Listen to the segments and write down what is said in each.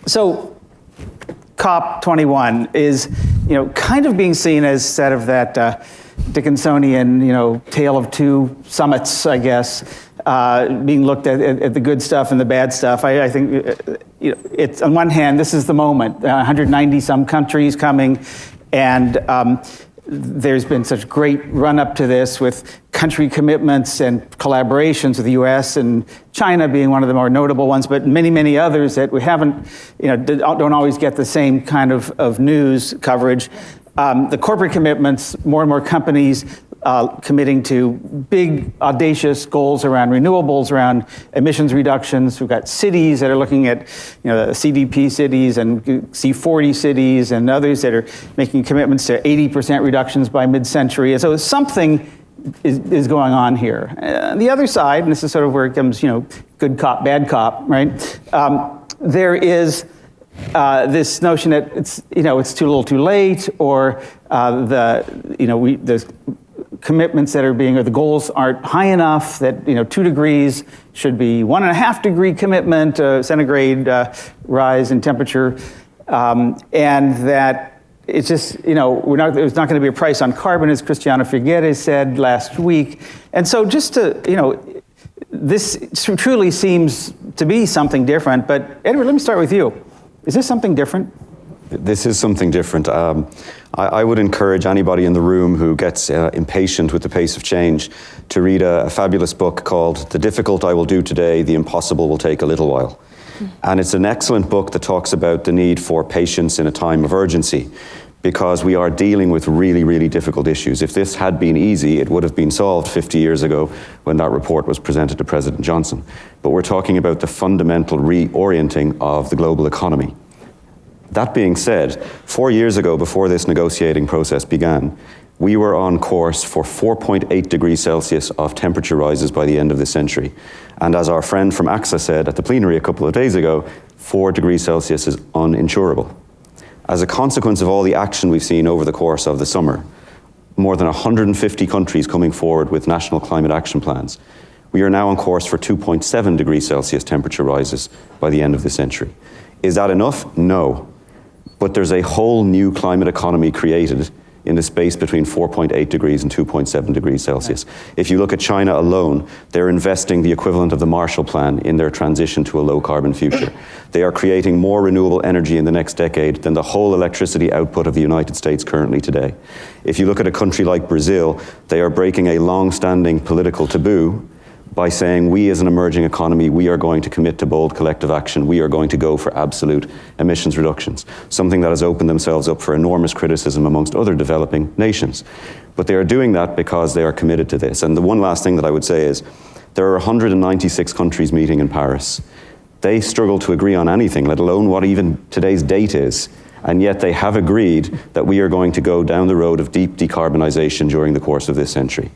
So COP21 is, kind of being seen as sort of that Dickinsonian, tale of two summits, I guess, being looked at the good stuff and the bad stuff. I think it's, on one hand, this is the moment. 190 some countries coming, and there's been such great run up to this with country commitments and collaborations with the US and China being one of the more notable ones, but many, many others that we haven't, don't always get the same kind of news coverage. The corporate commitments, more and more companies committing to big, audacious goals around renewables, around emissions reductions. We've got cities that are looking at, CDP cities and C40 cities and others that are making commitments to 80% reductions by mid-century. And so something is going on here. The other side, and this is sort of where it comes, good cop, bad cop, right? There is this notion that it's too little, too late, or the commitments that are being, or the goals aren't high enough, that 2 degrees should be 1.5 degree commitment, centigrade rise in temperature, and that it's just, there's not going to be a price on carbon, as Cristiano Figueres said last week. And so just to, this truly seems to be something different. But Edward, let me start with you. Is this something different? This is something different. I would encourage anybody in the room who gets impatient with the pace of change to read a fabulous book called The Difficult I Will Do Today, The Impossible Will Take a Little While. And it's an excellent book that talks about the need for patience in a time of urgency, because we are dealing with really, really difficult issues. If this had been easy, it would have been solved 50 years ago when that report was presented to President Johnson. But we're talking about the fundamental reorienting of the global economy. That being said, 4 years ago, before this negotiating process began, we were on course for 4.8 degrees Celsius of temperature rises by the end of the century. And as our friend from AXA said at the plenary a couple of days ago, 4 degrees Celsius is uninsurable. As a consequence of all the action we've seen over the course of the summer, more than 150 countries coming forward with national climate action plans, we are now on course for 2.7 degrees Celsius temperature rises by the end of the century. Is that enough? No. But there's a whole new climate economy created in the space between 4.8 degrees and 2.7 degrees Celsius. If you look at China alone, they're investing the equivalent of the Marshall Plan in their transition to a low carbon future. They are creating more renewable energy in the next decade than the whole electricity output of the United States currently today. If you look at a country like Brazil, they are breaking a long-standing political taboo by saying, we as an emerging economy, we are going to commit to bold collective action. We are going to go for absolute emissions reductions, something that has opened themselves up for enormous criticism amongst other developing nations. But they are doing that because they are committed to this. And the one last thing that I would say is, there are 196 countries meeting in Paris. They struggle to agree on anything, let alone what even today's date is. And yet they have agreed that we are going to go down the road of deep decarbonization during the course of this century.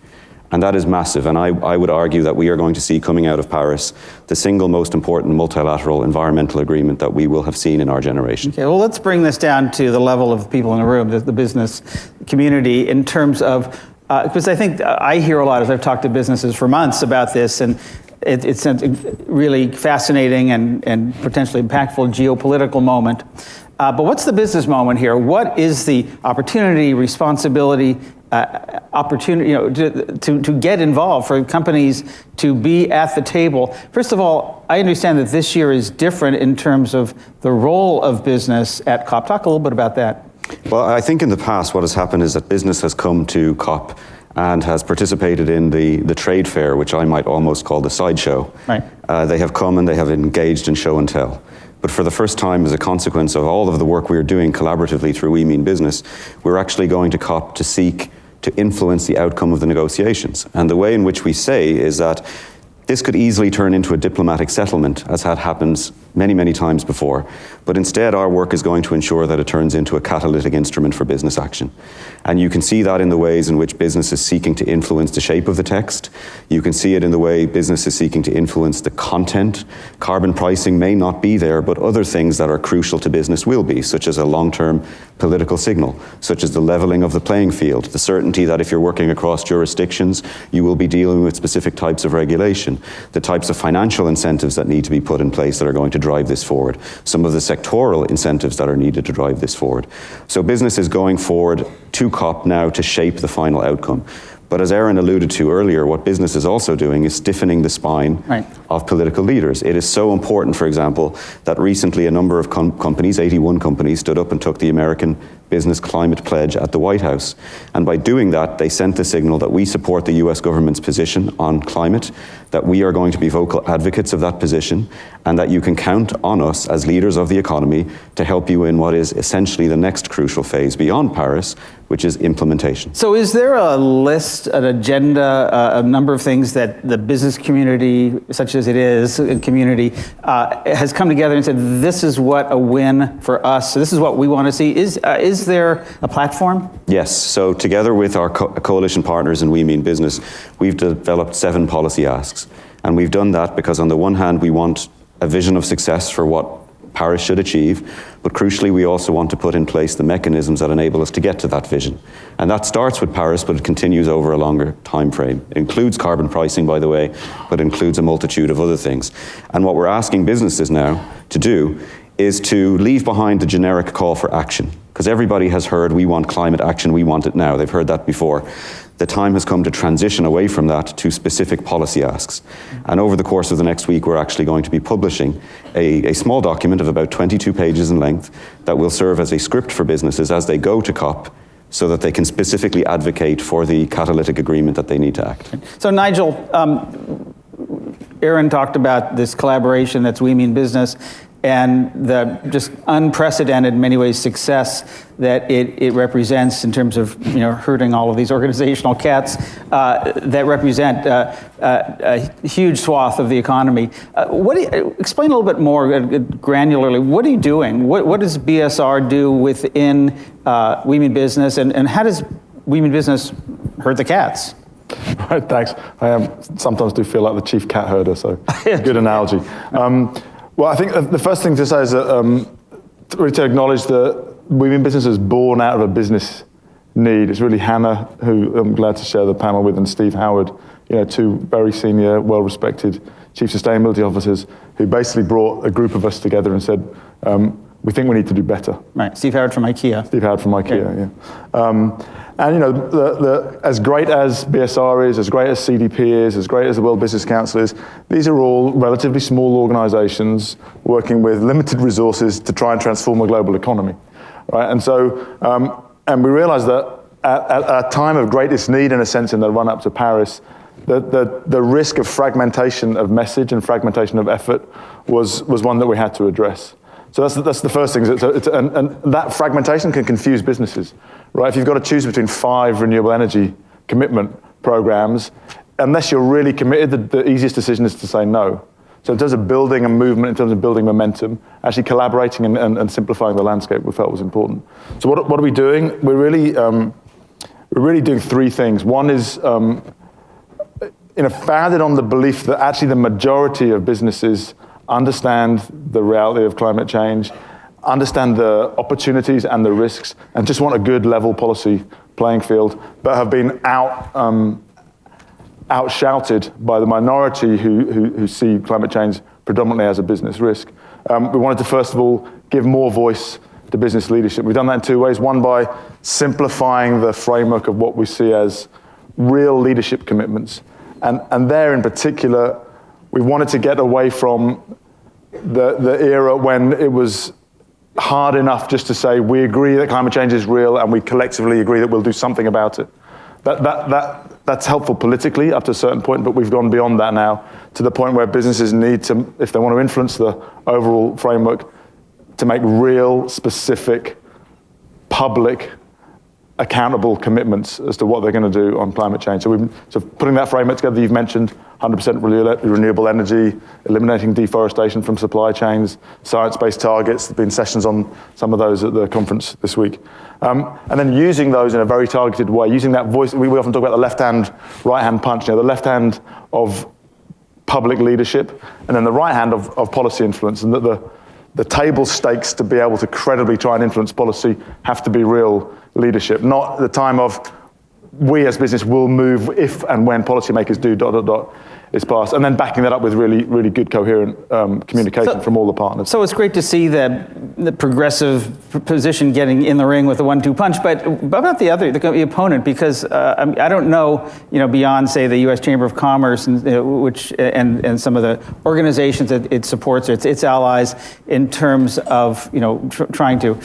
And that is massive, and I would argue that we are going to see coming out of Paris the single most important multilateral environmental agreement that we will have seen in our generation. Okay, well, let's bring this down to the level of people in the room, the business community, in terms of, because I think I hear a lot as I've talked to businesses for months about this, and it's a really fascinating and potentially impactful geopolitical moment. But what's the business moment here? What is the opportunity, responsibility, opportunity, to get involved, for companies to be at the table? First of all, I understand that this year is different in terms of the role of business at COP. Talk a little bit about that. Well, I think in the past what has happened is that business has come to COP and has participated in the trade fair, which I might almost call the sideshow. Right. They have come and they have engaged in show and tell. But for the first time, as a consequence of all of the work we're doing collaboratively through We Mean Business, we're actually going to COP to seek to influence the outcome of the negotiations. And the way in which we say is that this could easily turn into a diplomatic settlement, as had happened many, many times before. But instead, our work is going to ensure that it turns into a catalytic instrument for business action. And you can see that in the ways in which business is seeking to influence the shape of the text. You can see it in the way business is seeking to influence the content. Carbon pricing may not be there, but other things that are crucial to business will be, such as a long-term political signal, such as the leveling of the playing field, the certainty that if you're working across jurisdictions, you will be dealing with specific types of regulation, the types of financial incentives that need to be put in place that are going to drive this forward, some of the sectoral incentives that are needed to drive this forward. So business is going forward to COP now to shape the final outcome. But as Aaron alluded to earlier, what business is also doing is stiffening the spine of political leaders. It is so important, for example, that recently a number of companies, 81 companies, stood up and took the American Business Climate Pledge at the White House. And by doing that, they sent the signal that we support the US government's position on climate, that we are going to be vocal advocates of that position, and that you can count on us as leaders of the economy to help you in what is essentially the next crucial phase beyond Paris, which is implementation. So is there a list, an agenda, a number of things that the business community, such as it is, community, has come together and said, this is what a win for us, so this is what we want to see? Is there a platform? Yes, so together with our coalition partners in We Mean Business, we've developed 7 policy asks. And we've done that because on the one hand, we want a vision of success for what Paris should achieve, but crucially, we also want to put in place the mechanisms that enable us to get to that vision. And that starts with Paris, but it continues over a longer time frame. It includes carbon pricing, by the way, but includes a multitude of other things. And what we're asking businesses now to do is to leave behind the generic call for action, because everybody has heard, we want climate action, we want it now. They've heard that before. The time has come to transition away from that to specific policy asks. And over the course of the next week, we're actually going to be publishing a small document of about 22 pages in length that will serve as a script for businesses as they go to COP, so that they can specifically advocate for the catalytic agreement that they need to act. So Nigel, Aaron talked about this collaboration that's We Mean Business, and the just unprecedented, in many ways, success that it represents in terms of herding all of these organizational cats that represent a huge swath of the economy. Explain a little bit more granularly. What are you doing? What does BSR do within We Mean Business, and how does We Mean Business herd the cats? Right, thanks. I sometimes do feel like the chief cat herder, so good analogy. Well, I think the first thing to say is that really to acknowledge that We Mean Business is born out of a business need. It's really Hannah, who I'm glad to share the panel with, and Steve Howard, 2 very senior, well-respected chief sustainability officers, who basically brought a group of us together and said, we think we need to do better. Right, Steve Howard from IKEA. Steve Howard from IKEA, yeah. And as great as BSR is, as great as CDP is, as great as the World Business Council is, these are all relatively small organizations working with limited resources to try and transform a global economy, right? And so, and we realized that at a time of greatest need, in a sense, in the run-up to Paris, the risk of fragmentation of message and fragmentation of effort was one that we had to address. So that's the first thing. And that fragmentation can confuse businesses, right? If you've got to choose between 5 renewable energy commitment programs, unless you're really committed, the easiest decision is to say no. So in terms of building a movement, in terms of building momentum, actually collaborating and simplifying the landscape we felt was important. So what are we doing? We're really doing 3 things. One is founded on the belief that actually the majority of businesses understand the reality of climate change, understand the opportunities and the risks, and just want a good level policy playing field, but have been outshouted by the minority who see climate change predominantly as a business risk. We wanted to, first of all, give more voice to business leadership. We've done that in 2 ways. One, by simplifying the framework of what we see as real leadership commitments. And there in particular, we wanted to get away from the era when it was hard enough just to say we agree that climate change is real and we collectively agree that we'll do something about it. That's helpful politically up to a certain point, but we've gone beyond that now to the point where businesses need to, if they want to influence the overall framework, to make real, specific, public, accountable commitments as to what they're going to do on climate change. So putting that framework together, you've mentioned 100% renewable energy, eliminating deforestation from supply chains, science-based targets. There've been sessions on some of those at the conference this week. And then using those in a very targeted way, using that voice. We often talk about the left-hand, right-hand punch. The left hand of public leadership, and then the right hand of policy influence, and that the table stakes to be able to credibly try and influence policy have to be real leadership, not the time of we as business will move if and when policymakers do ... is passed, and then backing that up with really, really good coherent communication from all the partners. So it's great to see the progressive position getting in the ring with a 1-2 punch, but about the opponent, because I don't know, beyond say the U.S. Chamber of Commerce and and some of the organizations that it supports, its allies, in terms of trying to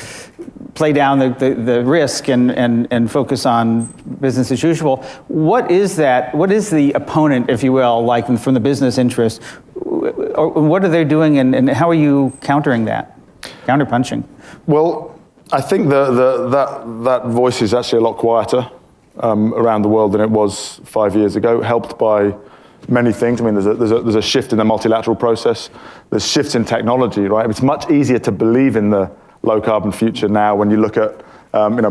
play down the risk and focus on business as usual. What is that? What is the opponent, if you will, like from the business interest? Or what are they doing, and how are you countering that? Counterpunching? Well, I think that voice is actually a lot quieter around the world than it was 5 years ago, helped by many things. I mean, there's a shift in the multilateral process. There's shifts in technology, right? It's much easier to believe in the low carbon future now when you look at,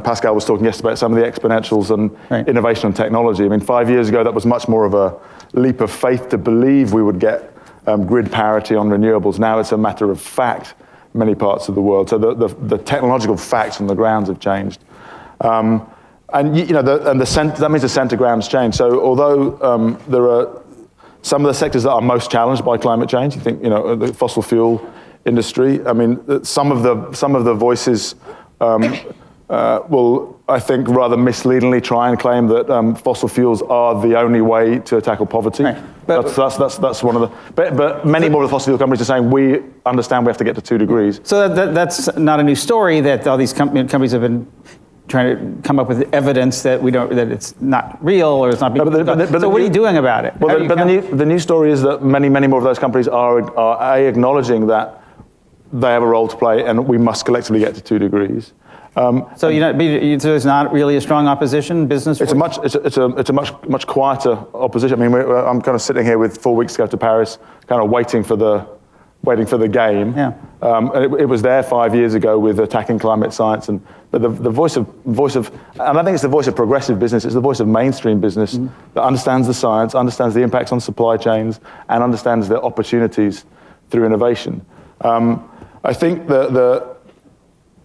Pascal was talking yesterday about some of the exponentials and innovation and technology. I mean, 5 years ago, that was much more of a leap of faith to believe we would get grid parity on renewables. Now it's a matter of fact in many parts of the world. So the technological facts on the grounds have changed. That means the centigrams change. So although there are some of the sectors that are most challenged by climate change, you think, the fossil fuel industry. I mean, some of the voices will, I think, rather misleadingly try and claim that fossil fuels are the only way to tackle poverty. Right. That's one of the. But many more of the fossil fuel companies are saying we understand we have to get to 2 degrees. So that's not a new story. That all these companies have been trying to come up with evidence that that it's not real or it's not being done. So what are you doing about it? Well, the new story is that many more of those companies are acknowledging that they have a role to play, and we must collectively get to 2 degrees. So there's not really a strong opposition business. It's a much quieter opposition. I mean, I'm kind of sitting here with 4 weeks to go to Paris, kind of waiting for the game. Yeah. It was there 5 years ago with attacking climate science, but the voice of, and I think it's the voice of progressive business. It's the voice of mainstream business that understands the science, understands the impacts on supply chains, and understands the opportunities through innovation. I think that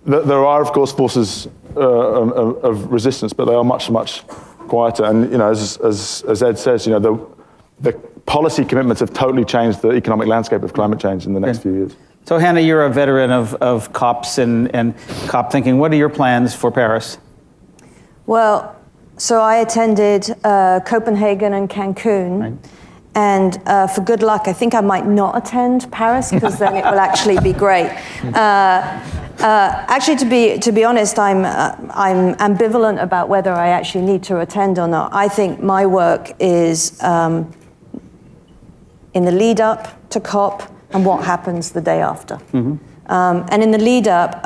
there are, of course, forces of resistance, but they are much quieter. And as Ed says, the policy commitments have totally changed the economic landscape of climate change in the next few years. So Hannah, you're a veteran of COPs and COP thinking. What are your plans for Paris? Well, so I attended Copenhagen and Cancun. Right. And for good luck, I think I might not attend Paris, because then it will actually be great. Actually, to be honest, I'm ambivalent about whether I actually need to attend or not. I think my work is in the lead up to COP and what happens the day after. Mm-hmm. And in the lead up,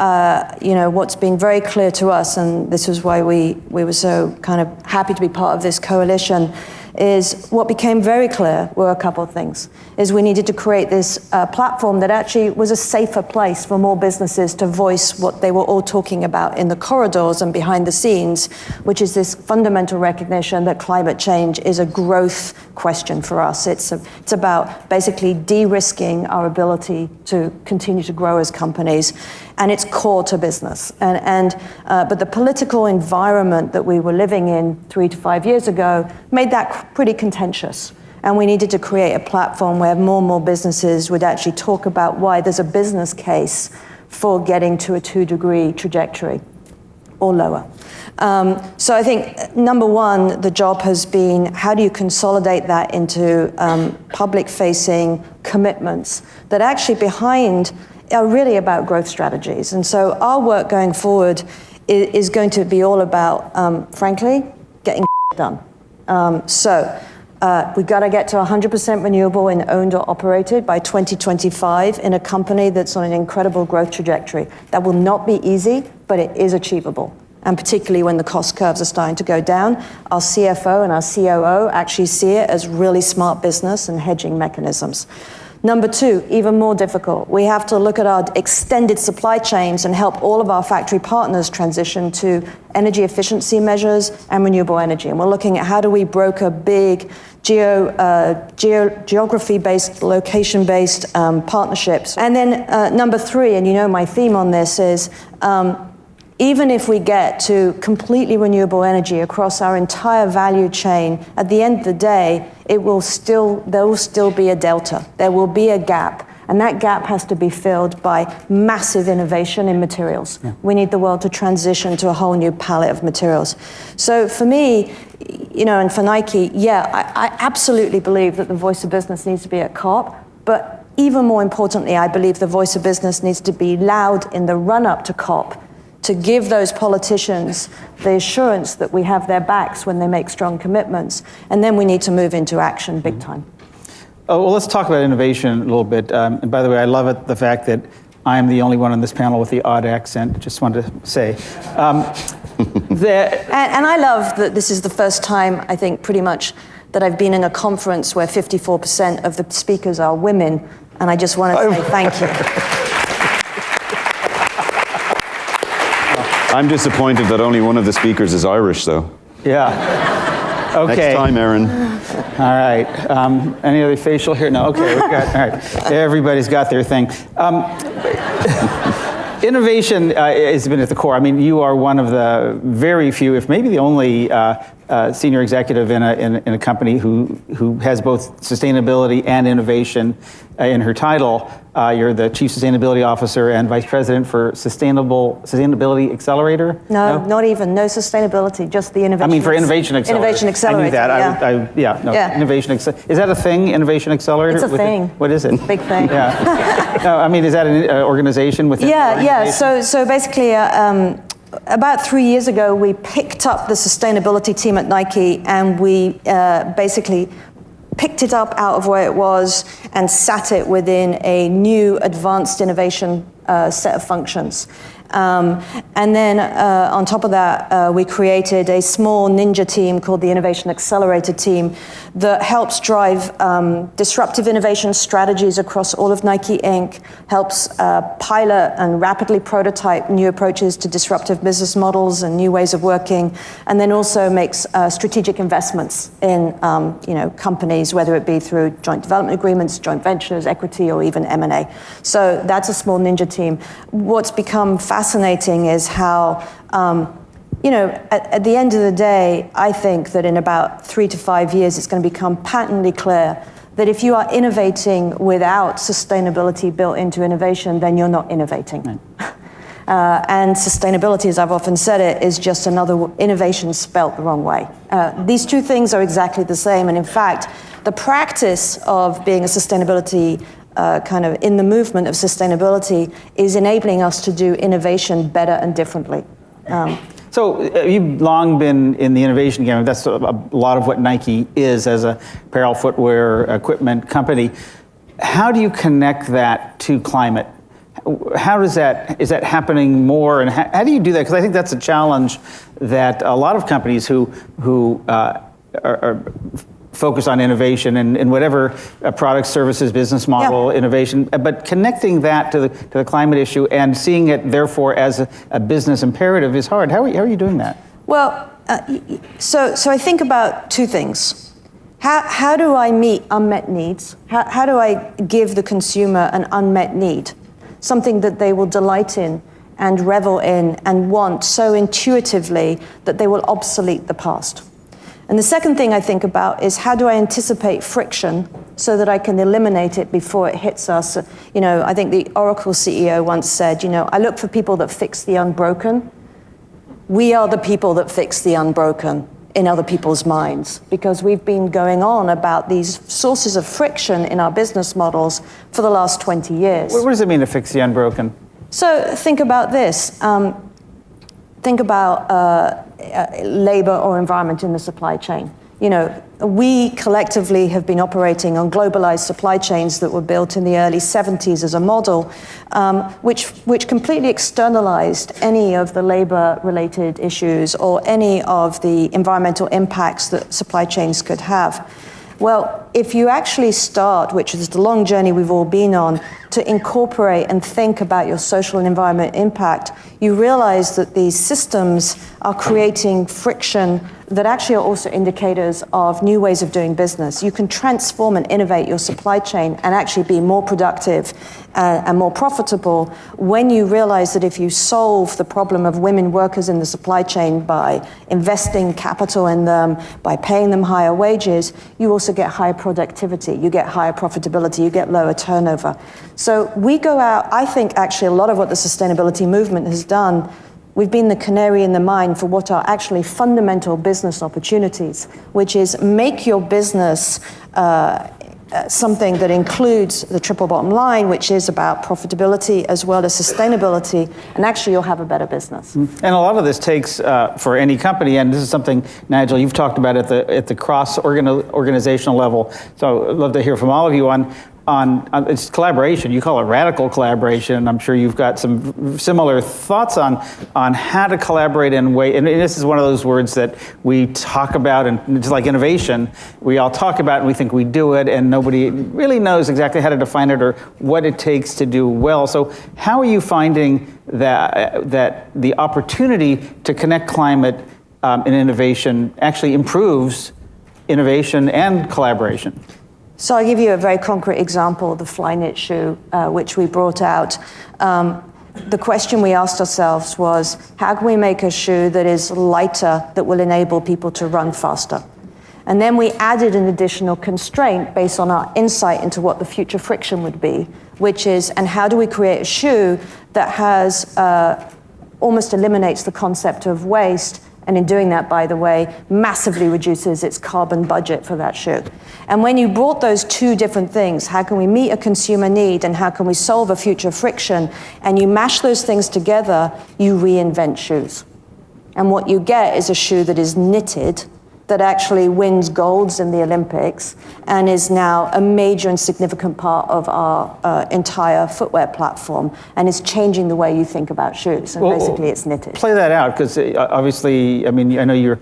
what's been very clear to us, and this is why we were so kind of happy to be part of this coalition, is what became very clear were a couple of things. Is we needed to create this platform that actually was a safer place for more businesses to voice what they were all talking about in the corridors and behind the scenes, which is this fundamental recognition that climate change is a growth question for us. It's about basically de-risking our ability to continue to grow as companies, and it's core to business. But the political environment that we were living in 3 to 5 years ago made that pretty contentious. And we needed to create a platform where more and more businesses would actually talk about why there's a business case for getting to a 2-degree trajectory or lower. So I think, number one, the job has been, how do you consolidate that into public-facing commitments that actually behind are really about growth strategies. And so our work going forward is going to be all about, frankly, getting done. We've got to get to 100% renewable and owned or operated by 2025 in a company that's on an incredible growth trajectory. That will not be easy, but it is achievable. And particularly when the cost curves are starting to go down, our CFO and our COO actually see it as really smart business and hedging mechanisms. Number two, even more difficult, we have to look at our extended supply chains and help all of our factory partners transition to energy efficiency measures and renewable energy. And we're looking at how do we broker big geography-based, location-based partnerships. And then number three, and my theme on this is, even if we get to completely renewable energy across our entire value chain, at the end of the day, there will still be a delta. There will be a gap. And that gap has to be filled by massive innovation in materials. Yeah. We need the world to transition to a whole new palette of materials. So for me, and for Nike, I absolutely believe that the voice of business needs to be at COP, but even more importantly, I believe the voice of business needs to be loud in the run-up to COP, to give those politicians the assurance that we have their backs when they make strong commitments. And then we need to move into action big time. Oh, well, let's talk about innovation a little bit. And by the way, I love the fact that I'm the only one on this panel with the odd accent. Just wanted to say. And I love that this is the first time, I think, pretty much, that I've been in a conference where 54% of the speakers are women. And I just want to say thank you. I'm disappointed that only one of the speakers is Irish, though. Yeah. Okay. Next time, Erin. All right. Any other facial here? No. Okay. All right. Everybody's got their thing. Innovation has been at the core. I mean, you are one of the very few, if maybe the only, senior executive in a company who has both sustainability and innovation in her title. You're the Chief Sustainability Officer and Vice President for Sustainability Accelerator? No, not even. No sustainability, just the innovation. I mean, for Innovation Accelerator. Innovation Accelerator. I knew that. Innovation Accelerator. Is that a thing, Innovation Accelerator? It's a thing. What is it? Big thing. Yeah. No, I mean, is that an organization within the organization? So basically, about 3 years ago, we picked up the sustainability team at Nike, and we basically picked it up out of where it was and sat it within a new advanced innovation set of functions. And then on top of that, we created a small ninja team called the Innovation Accelerator team that helps drive disruptive innovation strategies across all of Nike Inc., helps pilot and rapidly prototype new approaches to disruptive business models and new ways of working, and then also makes strategic investments in companies, whether it be through joint development agreements, joint ventures, equity, or even M&A. So that's a small ninja team. What's become fascinating is how, at the end of the day, I think that in about 3 to 5 years, it's going to become patently clear that if you are innovating without sustainability built into innovation, then you're not innovating. Right. And sustainability, as I've often said it, is just another innovation spelt the wrong way. These two things are exactly the same. And in fact, the practice of being a sustainability kind of in the movement of sustainability is enabling us to do innovation better and differently. So you've long been in the innovation game. That's a lot of what Nike is as a apparel, footwear, equipment company. How do you connect that to climate? How is that happening more, and how do you do that? Because I think that's a challenge that a lot of companies who are focus on innovation and whatever product, services, business model, innovation, but connecting that to the climate issue and seeing it therefore as a business imperative is hard. How are you doing that? Well, so I think about two things. How do I meet unmet needs? How do I give the consumer an unmet need? Something that they will delight in and revel in and want so intuitively that they will obsolete the past. And the second thing I think about is how do I anticipate friction so that I can eliminate it before it hits us? I think the Oracle CEO once said, I look for people that fix the unbroken. We are the people that fix the unbroken in other people's minds, because we've been going on about these sources of friction in our business models for the last 20 years. What does it mean to fix the unbroken? So think about this. Think about labor or environment in the supply chain. We collectively have been operating on globalized supply chains that were built in the early 70s as a model, which completely externalized any of the labor-related issues or any of the environmental impacts that supply chains could have. Well, if you actually start, which is the long journey we've all been on, to incorporate and think about your social and environmental impact, you realize that these systems are creating friction that actually are also indicators of new ways of doing business. You can transform and innovate your supply chain and actually be more productive and more profitable when you realize that if you solve the problem of women workers in the supply chain by investing capital in them, by paying them higher wages, you also get higher productivity, you get higher profitability, you get lower turnover. So we go out, I think actually a lot of what the sustainability movement has done, we've been the canary in the mine for what are actually fundamental business opportunities, which is make your business something that includes the triple bottom line, which is about profitability as well as sustainability, and actually you'll have a better business. And a lot of this takes, for any company, and this is something, Nigel, you've talked about at the cross-organizational level, so I'd love to hear from all of you on it's collaboration. You call it radical collaboration, and I'm sure you've got some similar thoughts on how to collaborate in a way, and this is one of those words that we talk about, and it's like innovation. We all talk about it and we think we do it, and nobody really knows exactly how to define it or what it takes to do well. So how are you finding that the opportunity to connect climate and innovation actually improves innovation and collaboration? So I'll give you a very concrete example, the Flyknit shoe, which we brought out. The question we asked ourselves was, how can we make a shoe that is lighter, that will enable people to run faster? And then we added an additional constraint based on our insight into what the future friction would be, which is, and how do we create a shoe that has almost eliminates the concept of waste, and in doing that, by the way, massively reduces its carbon budget for that shoe. And when you brought those two different things, how can we meet a consumer need and how can we solve a future friction, and you mash those things together, you reinvent shoes. And what you get is a shoe that is knitted, that actually wins golds in the Olympics and is now a major and significant part of our entire footwear platform, and is changing the way you think about shoes. And basically it's knitted. Play that out, because obviously, I mean, I know you're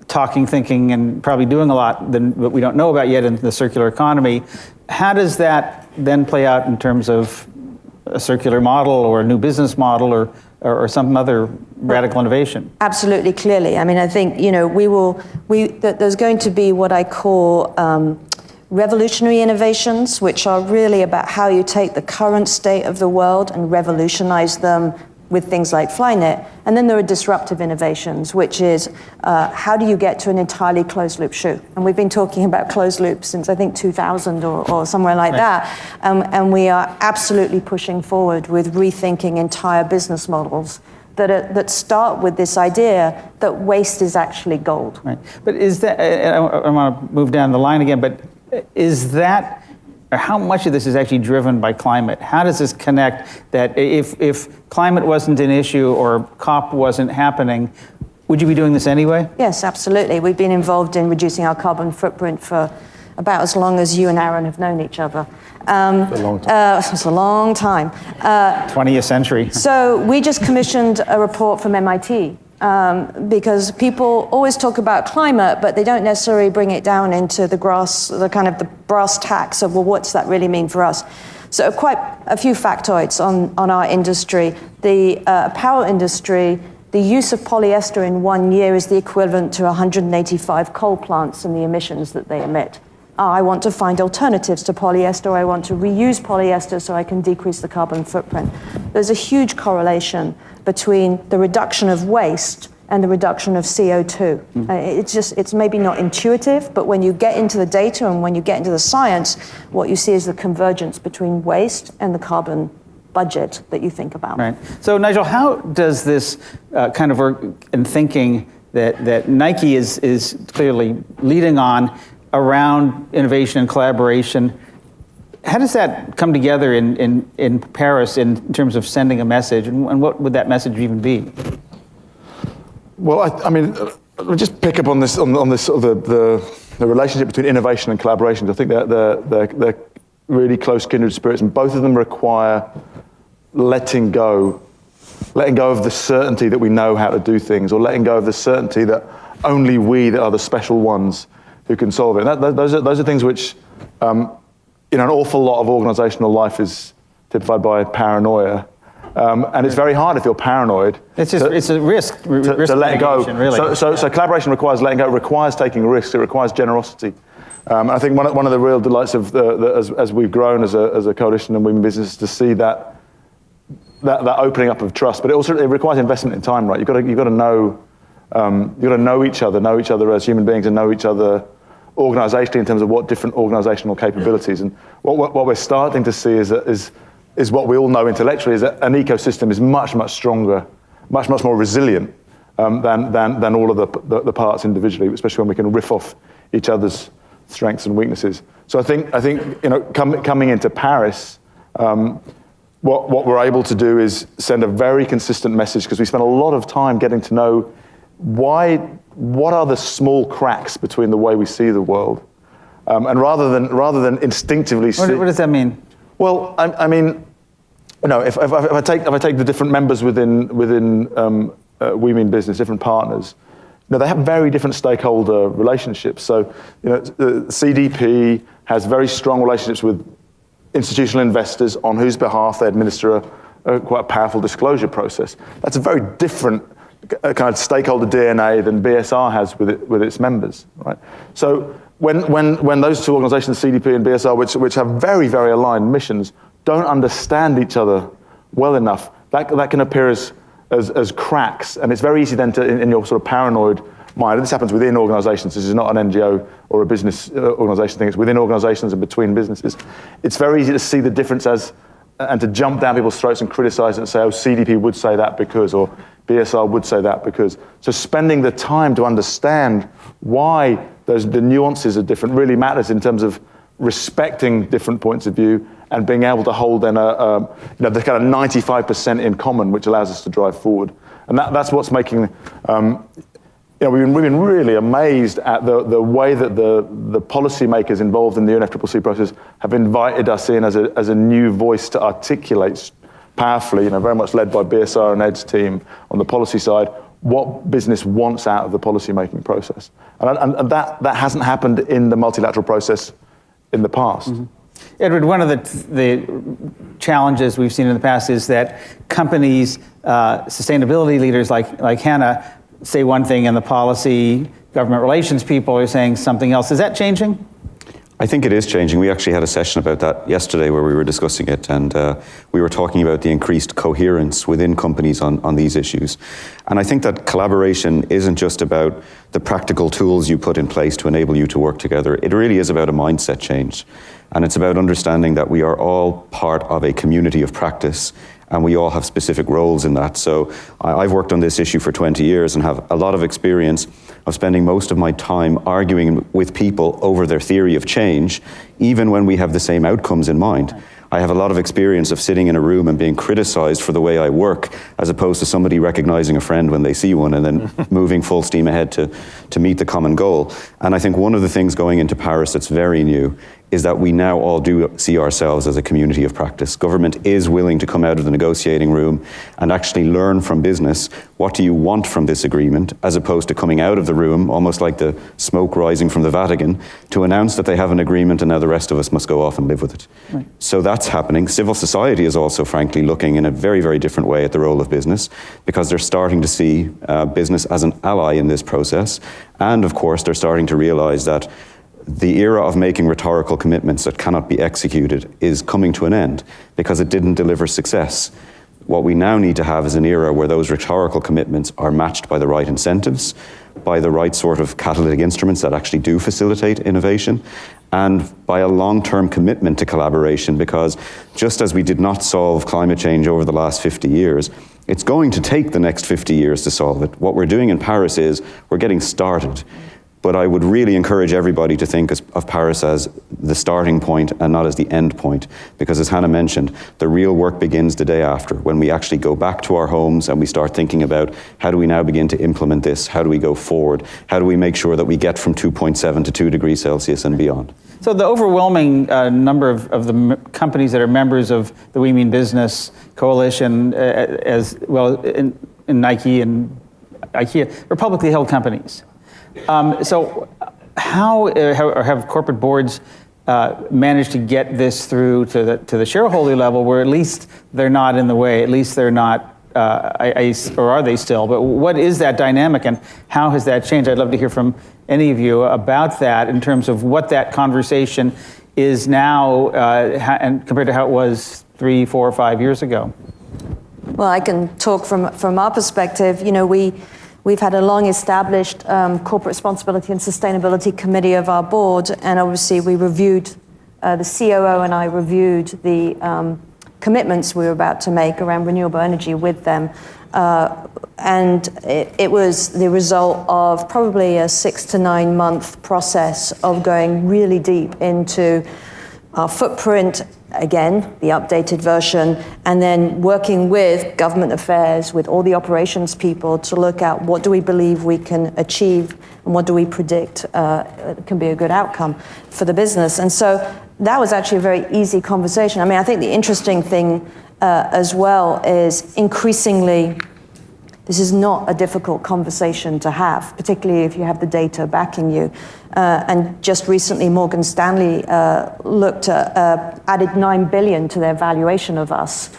talking, thinking, and probably doing a lot that we don't know about yet in the circular economy. How does that then play out in terms of a circular model or a new business model or some other radical innovation? Absolutely, clearly. I mean, I think, you know, there's going to be what I call revolutionary innovations, which are really about how you take the current state of the world and revolutionize them with things like Flyknit. And then there are disruptive innovations, which is how do you get to an entirely closed loop shoe? And we've been talking about closed loops since I think 2000 or somewhere like that. And we are absolutely pushing forward with rethinking entire business models that start with this idea that waste is actually gold. Right. But is that, and I want to move down the line again, but is that, or how much of this is actually driven by climate? How does this connect that if climate wasn't an issue or COP wasn't happening, would you be doing this anyway? Yes, absolutely. We've been involved in reducing our carbon footprint for about as long as you and Aaron have known each other. It's a long time. It's a long time. 20th century. So we just commissioned a report from MIT. Because people always talk about climate, but they don't necessarily bring it down into the kind of the brass tacks of, well, what's that really mean for us? So quite a few factoids on our industry. The apparel industry, the use of polyester in 1 year is the equivalent to 185 coal plants and the emissions that they emit. I want to find alternatives to polyester, I want to reuse polyester so I can decrease the carbon footprint. There's a huge correlation between the reduction of waste and the reduction of CO2. It's maybe not intuitive, but when you get into the data and when you get into the science, what you see is the convergence between waste and the carbon budget that you think about. Right. So Nigel, how does this kind of work in thinking that Nike is clearly leading on around innovation and collaboration? How does that come together in Paris in terms of sending a message, and what would that message even be? Well, I mean, let me just pick up on this sort of the relationship between innovation and collaboration. I think they're really close kindred spirits, and both of them require letting go of the certainty that we know how to do things, or letting go of the certainty that only we that are the special ones who can solve it. And those are things which an awful lot of organizational life is typified by paranoia. And it's very hard if you're paranoid. It's a risk to let go. Really. So collaboration requires letting go. It requires taking risks. It requires generosity. I think one of the real delights of as we've grown as a coalition and women business is to see that opening up of trust. But it requires investment in time, right? You've got to know each other as human beings, and know each other organisationally in terms of what different organisational capabilities. And what we're starting to see is what we all know intellectually, is that an ecosystem is much stronger, much more resilient than all of the parts individually, especially when we can riff off each other's strengths and weaknesses. So I think coming into Paris, what we're able to do is send a very consistent message, because we spent a lot of time getting to know what are the small cracks between the way we see the world, and rather than instinctively see. What does that mean? Well, I mean, if I take the different members within We Mean Business, different partners, they have very different stakeholder relationships. So, CDP has very strong relationships with institutional investors on whose behalf they administer a quite powerful disclosure process. That's a very different kind of stakeholder DNA than BSR has with its members, right? So when those two organizations, CDP and BSR, which have very, very aligned missions, don't understand each other well enough, that can appear as cracks, and it's very easy then to, in your sort of paranoid mind, and this happens within organizations, this is not an NGO or a business organization thing, it's within organizations and between businesses. It's very easy to see the difference and to jump down people's throats and criticize it and say, oh, CDP would say that because, or BSR would say that because. So spending the time to understand why the nuances are different really matters in terms of respecting different points of view and being able to hold then the kind of 95% in common, which allows us to drive forward. And that's what's making, we've been really amazed at the way that the policymakers involved in the UNFCCC process have invited us in as a new voice to articulate powerfully, very much led by BSR and Ed's team on the policy side, what business wants out of the policy-making process. And that hasn't happened in the multilateral process in the past. Mm-hmm. Edward, one of the challenges we've seen in the past is that companies, sustainability leaders like Hannah, say one thing and the policy, government relations people are saying something else. Is that changing? I think it is changing. We actually had a session about that yesterday where we were discussing it, and we were talking about the increased coherence within companies on these issues. And I think that collaboration isn't just about the practical tools you put in place to enable you to work together. It really is about a mindset change. And it's about understanding that we are all part of a community of practice, and we all have specific roles in that. So I've worked on this issue for 20 years and have a lot of experience of spending most of my time arguing with people over their theory of change, even when we have the same outcomes in mind. I have a lot of experience of sitting in a room and being criticized for the way I work, as opposed to somebody recognizing a friend when they see one and then moving full steam ahead to meet the common goal. And I think one of the things going into Paris that's very new is that we now all do see ourselves as a community of practice. Government is willing to come out of the negotiating room and actually learn from business, what do you want from this agreement, as opposed to coming out of the room, almost like the smoke rising from the Vatican, to announce that they have an agreement and now the rest of us must go off and live with it. Right. So that's happening. Civil society is also, frankly, looking in a very, very different way at the role of business, because they're starting to see business as an ally in this process. And of course, they're starting to realize that the era of making rhetorical commitments that cannot be executed is coming to an end because it didn't deliver success. What we now need to have is an era where those rhetorical commitments are matched by the right incentives, by the right sort of catalytic instruments that actually do facilitate innovation, and by a long-term commitment to collaboration, because just as we did not solve climate change over the last 50 years, it's going to take the next 50 years to solve it. What we're doing in Paris is we're getting started. But I would really encourage everybody to think of Paris as the starting point and not as the end point. Because as Hannah mentioned, the real work begins the day after, when we actually go back to our homes and we start thinking about how do we now begin to implement this? How do we go forward? How do we make sure that we get from 2.7 to 2 degrees Celsius and beyond? So the overwhelming number of the companies that are members of the We Mean Business Coalition, as well in Nike and IKEA, are publicly held companies. So how have corporate boards managed to get this through to the shareholder level, where at least they're not in the way, at least they're not, or are they still? But what is that dynamic, and how has that changed? I'd love to hear from any of you about that in terms of what that conversation is now, and compared to how it was 3, 4, 5 years ago. Well, I can talk from our perspective. You know, we've had a long-established corporate responsibility and sustainability committee of our board, and obviously we reviewed, the COO and I reviewed the commitments we were about to make around renewable energy with them. And it was the result of probably a 6 to 9 month process of going really deep into our footprint, again, the updated version, and then working with government affairs, with all the operations people to look at what do we believe we can achieve and what do we predict can be a good outcome for the business. And so that was actually a very easy conversation. I mean, I think the interesting thing as well is increasingly, this is not a difficult conversation to have, particularly if you have the data backing you. And just recently, Morgan Stanley looked at, added $9 billion to their valuation of us,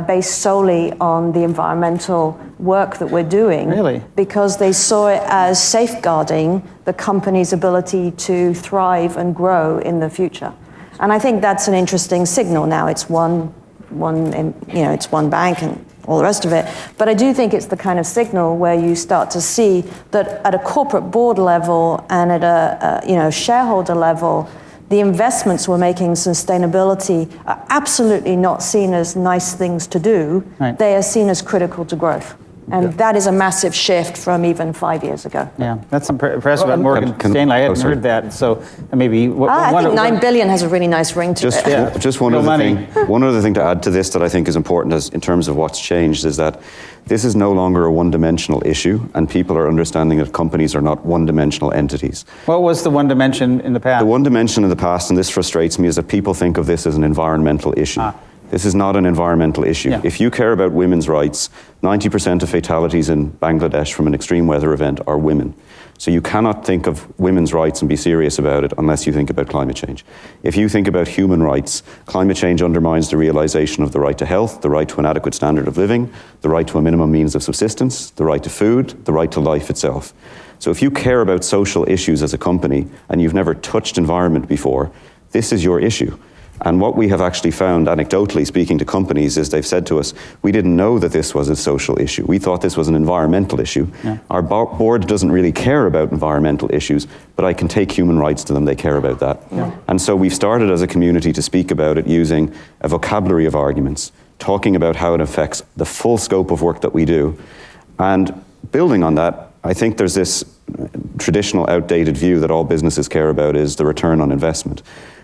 based solely on the environmental work that we're doing. Really? Because they saw it as safeguarding the company's ability to thrive and grow in the future. And I think that's an interesting signal. Now it's one bank and all the rest of it. But I do think it's the kind of signal where you start to see that at a corporate board level and at a shareholder level, the investments we're making in sustainability are absolutely not seen as nice things to do. Right. They are seen as critical to growth. And that is a massive shift from even 5 years ago. Yeah, that's impressive about Morgan Stanley. I hadn't heard that, so maybe... I think $9 billion has a really nice ring to it. Just one other thing to add to this that I think is important in terms of what's changed is that this is no longer a one-dimensional issue, and people are understanding that companies are not one-dimensional entities. What was the one dimension in the past? The one dimension in the past, and this frustrates me, is that people think of this as an environmental issue. This is not an environmental issue. Yeah. If you care about women's rights, 90% of fatalities in Bangladesh from an extreme weather event are women. So you cannot think of women's rights and be serious about it unless you think about climate change. If you think about human rights, climate change undermines the realization of the right to health, the right to an adequate standard of living, the right to a minimum means of subsistence, the right to food, the right to life itself. So if you care about social issues as a company and you've never touched environment before, this is your issue. And what we have actually found, anecdotally speaking to companies, is they've said to us, we didn't know that this was a social issue. We thought this was an environmental issue. Yeah. Our board doesn't really care about environmental issues, but I can take human rights to them, they care about that. Yeah. And so we've started as a community to speak about it using a vocabulary of arguments, talking about how it affects the full scope of work that we do. And building on that, I think there's this traditional outdated view that all businesses care about is the return on investment.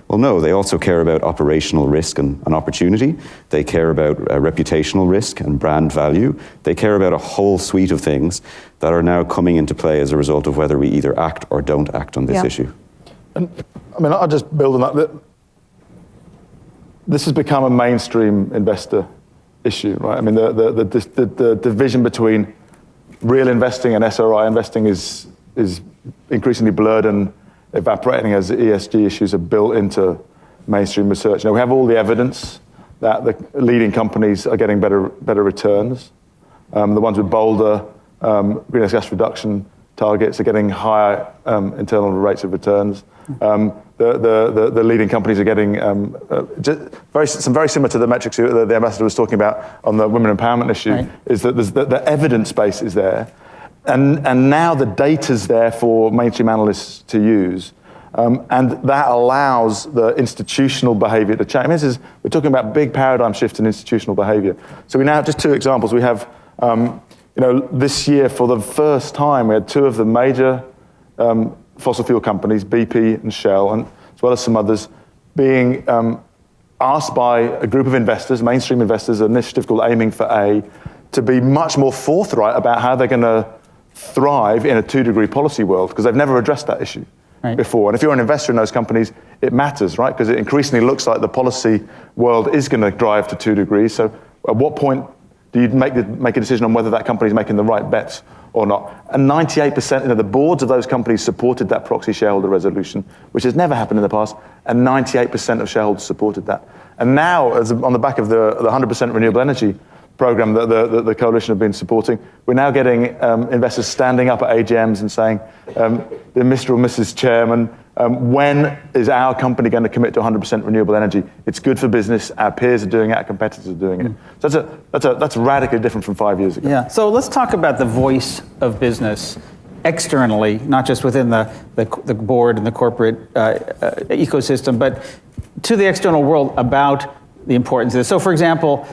Well, no, they also care about operational risk and opportunity. They care about reputational risk and brand value. They care about a whole suite of things that are now coming into play as a result of whether we either act or don't act on this issue. And I mean, I'll just build on that. This has become a mainstream investor issue, right? I mean, the division between real investing and SRI investing is increasingly blurred and evaporating as ESG issues are built into mainstream research. Now, we have all the evidence that the leading companies are getting better returns. The ones with bolder greenhouse gas reduction targets are getting higher internal rates of returns. The leading companies are getting some very similar to the metrics the ambassador was talking about on the women empowerment issue, right. Is that the evidence base is there. And now the data's there for mainstream analysts to use. And that allows the institutional behavior to change. I mean, we're talking about big paradigm shift in institutional behavior. So we now have just 2 examples. We have, this year for the first time, we had 2 of the major fossil fuel companies, BP and Shell, and as well as some others, being asked by a group of investors, mainstream investors, an initiative called Aiming for A, to be much more forthright about how they're going to thrive in a 2-degree policy world, because they've never addressed that issue before. And if you're an investor in those companies, it matters, right? Because it increasingly looks like the policy world is going to drive to 2 degrees. So at what point Do you make a decision on whether that company is making the right bets or not? And 98%, the boards of those companies supported that proxy shareholder resolution, which has never happened in the past, and 98% of shareholders supported that. And now, on the back of the 100% renewable energy program that the coalition have been supporting, we're now getting investors standing up at AGMs and saying, Mr. or Mrs. Chairman, when is our company going to commit to 100% renewable energy? It's good for business. Our peers are doing it. Our competitors are doing it. So that's radically different from 5 years ago. Yeah. So let's talk about the voice of business externally, not just within the board and the corporate ecosystem, but to the external world about the importance of this. So, for example,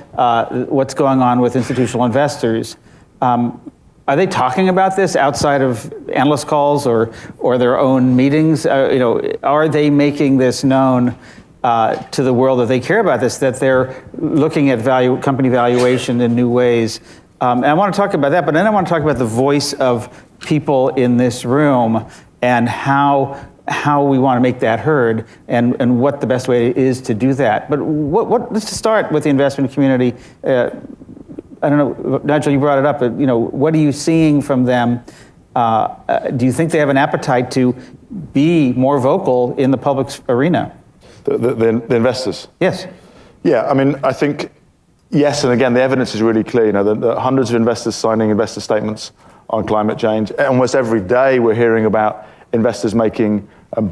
what's going on with institutional investors? Are they talking about this outside of analyst calls or their own meetings? Are they making this known to the world that they care about this, that they're looking at company valuation in new ways? And I want to talk about that, but then I want to talk about the voice of people in this room and how we want to make that heard and what the best way is to do that. But let's start with the investment community. I don't know, Nigel, you brought it up, but what are you seeing from them? Do you think they have an appetite to be more vocal in the public arena? The investors? Yes. Yeah, I mean, I think, yes, and again, the evidence is really clear. The hundreds of investors signing investor statements on climate change. Almost every day we're hearing about investors making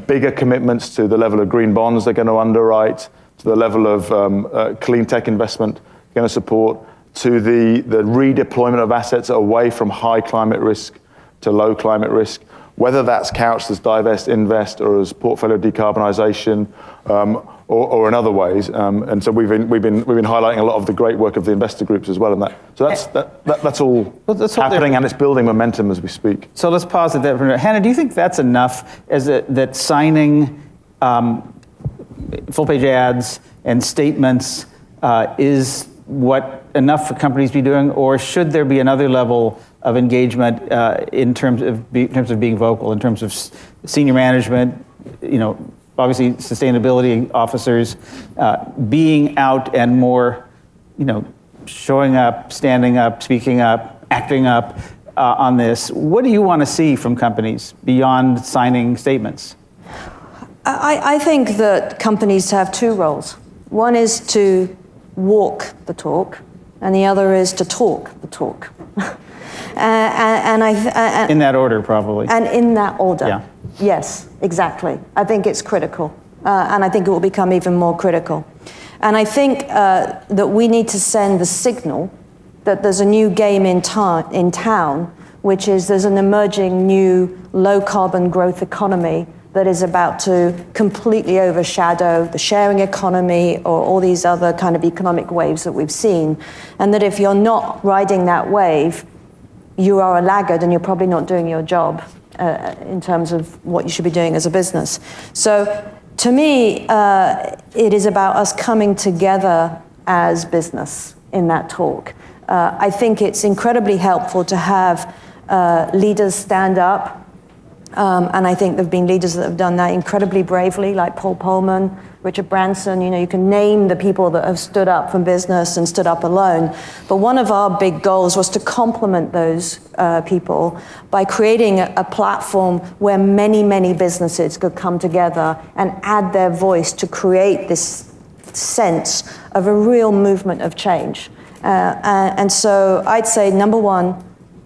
bigger commitments to the level of green bonds they're going to underwrite, to the level of clean tech investment they're going to support, to the redeployment of assets away from high climate risk to low climate risk, whether that's couched as divest, invest, or as portfolio decarbonisation, or in other ways. And so we've been highlighting a lot of the great work of the investor groups as well in that. So that's all happening, and it's building momentum as we speak. So let's pause at that for a minute. Hannah, do you think that's enough, that signing full-page ads and statements is enough for companies to be doing, or should there be another level of engagement in terms of being vocal, in terms of senior management, obviously sustainability officers being out and more, showing up, standing up, speaking up, acting up on this? What do you want to see from companies beyond signing statements? I think that companies have two roles. One is to walk the talk, and the other is to talk the talk. In that order, probably. And in that order. Yeah. Yes, exactly. I think it's critical, and I think it will become even more critical. And I think that we need to send the signal that there's a new game in town, which is there's an emerging new low-carbon growth economy that is about to completely overshadow the sharing economy or all these other kind of economic waves that we've seen. And that if you're not riding that wave, you are a laggard and you're probably not doing your job in terms of what you should be doing as a business. So to me, it is about us coming together as business in that talk. I think it's incredibly helpful to have leaders stand up. And I think there have been leaders that have done that incredibly bravely, like Paul Polman, Richard Branson. You can name the people that have stood up from business and stood up alone. But one of our big goals was to complement those people by creating a platform where many, many businesses could come together and add their voice to create this sense of a real movement of change. And so I'd say, number one,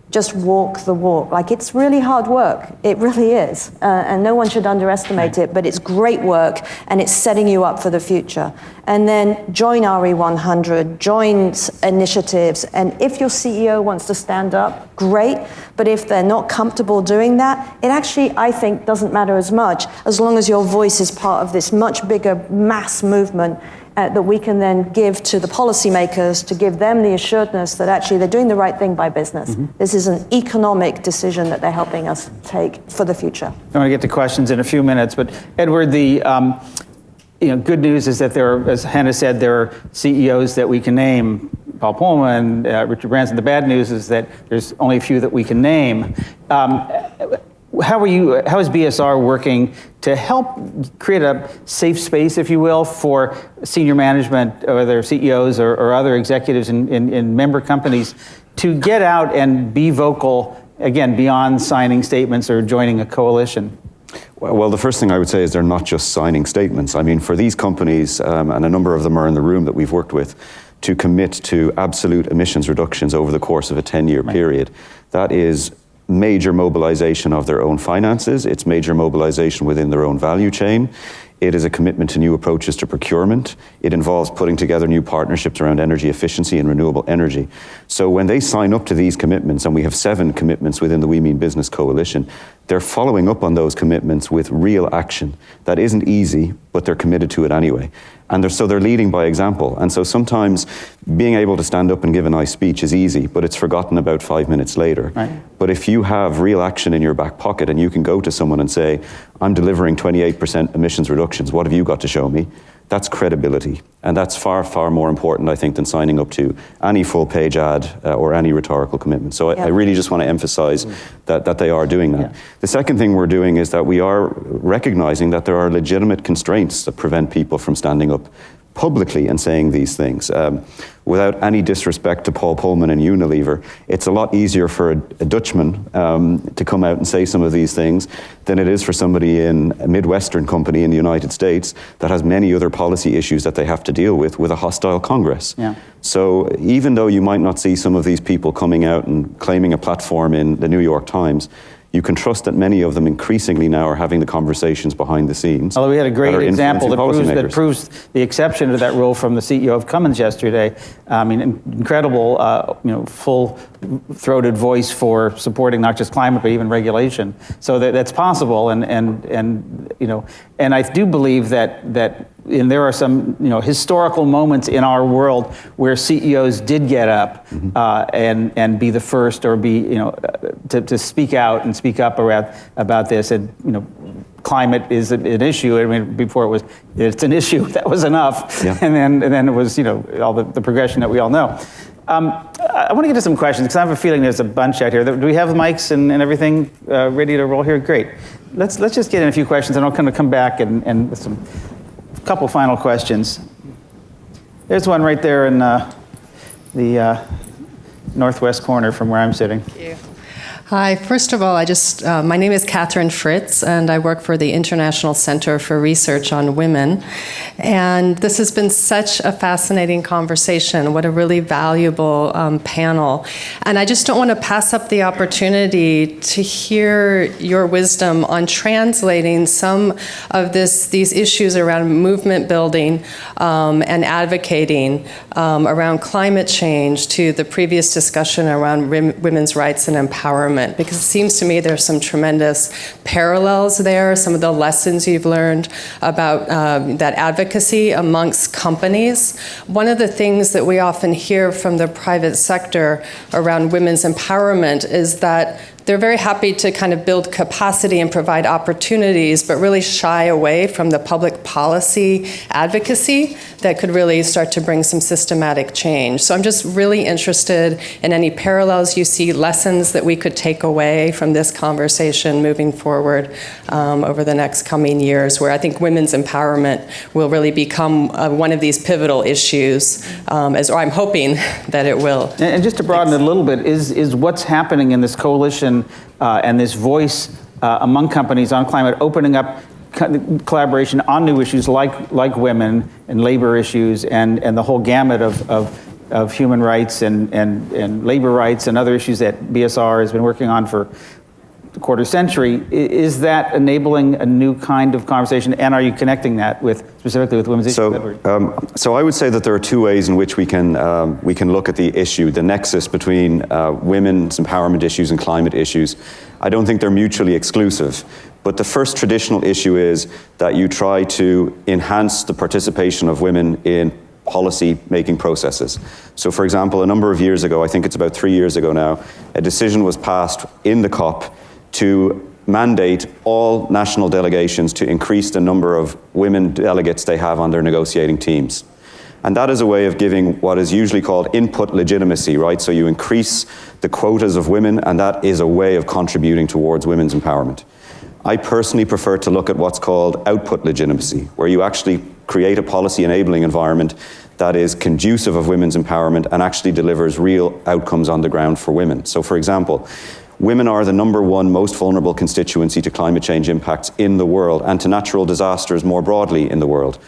just walk the walk. Like, it's really hard work. It really is. And no one should underestimate it, but it's great work and it's setting you up for the future. And then join RE100, join initiatives. And if your CEO wants to stand up, great. But if they're not comfortable doing that, it actually, I think, doesn't matter as much as long as your voice is part of this much bigger mass movement that we can then give to the policymakers to give them the assuredness that actually they're doing the right thing by business. Mm-hmm. This is an economic decision that they're helping us take for the future. I want to get to questions in a few minutes, but Edward, the good news is that there are, as Hannah said, there are CEOs that we can name, Paul Polman, Richard Branson. The bad news is that there's only a few that we can name. how is BSR working to help create a safe space, if you will, for senior management, whether CEOs or other executives in member companies, to get out and be vocal, again, beyond signing statements or joining a coalition? Well, the first thing I would say is they're not just signing statements. I mean, for these companies, and a number of them are in the room that we've worked with, to commit to absolute emissions reductions over the course of a 10-year period, that is major mobilization of their own finances. It's major mobilization within their own value chain. It is a commitment to new approaches to procurement. It involves putting together new partnerships around energy efficiency and renewable energy. So when they sign up to these commitments, and we have 7 commitments within the We Mean Business Coalition, they're following up on those commitments with real action. That isn't easy, but they're committed to it anyway. And they're leading by example. And so sometimes being able to stand up and give a nice speech is easy, but it's forgotten about 5 minutes later. Right. But if you have real action in your back pocket and you can go to someone and say, I'm delivering 28% emissions reductions, what have you got to show me? That's credibility. And that's far, far more important, I think, than signing up to any full-page ad or any rhetorical commitment. So I really just want to emphasize that they are doing that. Yeah. The second thing we're doing is that we are recognizing that there are legitimate constraints that prevent people from standing up publicly and saying these things. Without any disrespect to Paul Pullman and Unilever, it's a lot easier for a Dutchman to come out and say some of these things than it is for somebody in a Midwestern company in the United States that has many other policy issues that they have to deal with a hostile Congress. Yeah. So even though you might not see some of these people coming out and claiming a platform in the New York Times, you can trust that many of them increasingly now are having the conversations behind the scenes. Although we had a great example that proves the exception to that rule from the CEO of Cummins yesterday. I mean, incredible, full-throated voice for supporting not just climate but even regulation. So that's possible, and I do believe that. And there are some, historical moments in our world where CEOs did get up and be the first, or be, to speak out and speak up about this. And climate is an issue. I mean, before it's an issue. That was enough. Yeah. And then it was, all the progression that we all know. I want to get to some questions because I have a feeling there's a bunch out here. Do we have mics and everything ready to roll here? Great. Let's just get in a few questions, and I'll kind of come back and with some. Couple final questions. There's one right there in the northwest corner from where I'm sitting. Thank you. Hi, first of all, my name is Catherine Fritz, and I work for the International Center for Research on Women. And this has been such a fascinating conversation. What a really valuable panel. And I just don't want to pass up the opportunity to hear your wisdom on translating some of these issues around movement building and advocating around climate change to the previous discussion around women's rights and empowerment. Because it seems to me there's some tremendous parallels there, some of the lessons you've learned about that advocacy amongst companies. One of the things that we often hear from the private sector around women's empowerment is that they're very happy to kind of build capacity and provide opportunities, but really shy away from the public policy advocacy that could really start to bring some systematic change. So I'm just really interested in any parallels you see, lessons that we could take away from this conversation moving forward over the next coming years, where I think women's empowerment will really become one of these pivotal issues, or I'm hoping that it will. And just to broaden it a little bit, is what's happening in this coalition and this voice among companies on climate opening up collaboration on new issues like women and labor issues and the whole gamut of human rights and labor rights and other issues that BSR has been working on for a quarter century. Is that enabling a new kind of conversation, and are you connecting that specifically with women's issues? So I would say that there are 2 ways in which we can look at the issue, the nexus between women's empowerment issues and climate issues. I don't think they're mutually exclusive. But the first traditional issue is that you try to enhance the participation of women in policy-making processes. So for example, a number of years ago, I think it's about 3 years ago now, a decision was passed in the COP to mandate all national delegations to increase the number of women delegates they have on their negotiating teams. And that is a way of giving what is usually called input legitimacy, right? So you increase the quotas of women, and that is a way of contributing towards women's empowerment. I personally prefer to look at what's called output legitimacy, where you actually create a policy enabling environment that is conducive of women's empowerment and actually delivers real outcomes on the ground for women. So for example, women are the #1 most vulnerable constituency to climate change impacts in the world and to natural disasters more broadly in the world.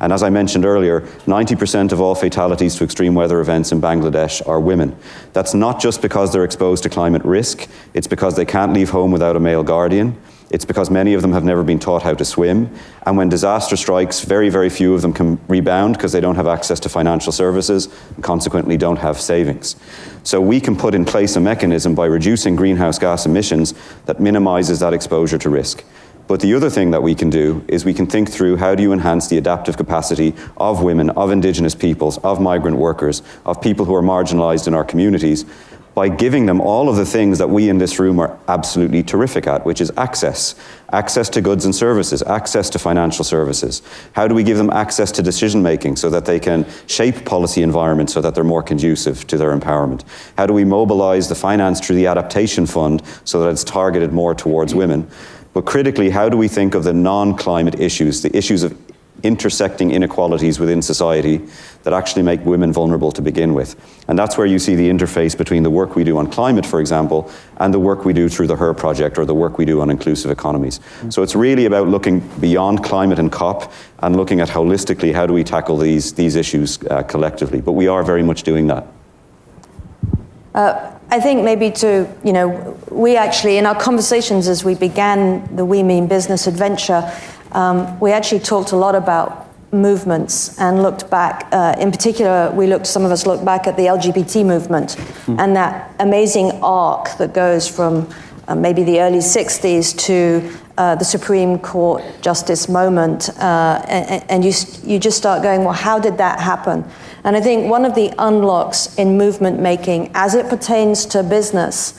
And as I mentioned earlier, 90% of all fatalities to extreme weather events in Bangladesh are women. That's not just because they're exposed to climate risk, it's because they can't leave home without a male guardian. It's because many of them have never been taught how to swim. And when disaster strikes, very, very few of them can rebound because they don't have access to financial services and consequently don't have savings. So we can put in place a mechanism by reducing greenhouse gas emissions that minimizes that exposure to risk. But the other thing that we can do is we can think through how do you enhance the adaptive capacity of women, of indigenous peoples, of migrant workers, of people who are marginalized in our communities, by giving them all of the things that we in this room are absolutely terrific at, which is access. Access to goods and services, access to financial services. How do we give them access to decision making so that they can shape policy environments so that they're more conducive to their empowerment? How do we mobilize the finance through the adaptation fund so that it's targeted more towards women? But critically, how do we think of the non-climate issues, the issues of intersecting inequalities within society that actually make women vulnerable to begin with? And that's where you see the interface between the work we do on climate, for example, and the work we do through the HER project or the work we do on inclusive economies. So it's really about looking beyond climate and COP and looking at holistically how do we tackle these issues collectively. But we are very much doing that. I think maybe we actually, in our conversations as we began the We Mean Business adventure, we actually talked a lot about movements and looked back. In particular, some of us looked back at the LGBT movement and that amazing arc that goes from maybe the early 60s to the Supreme Court justice moment. And you just start going, well, how did that happen? And I think one of the unlocks in movement making as it pertains to business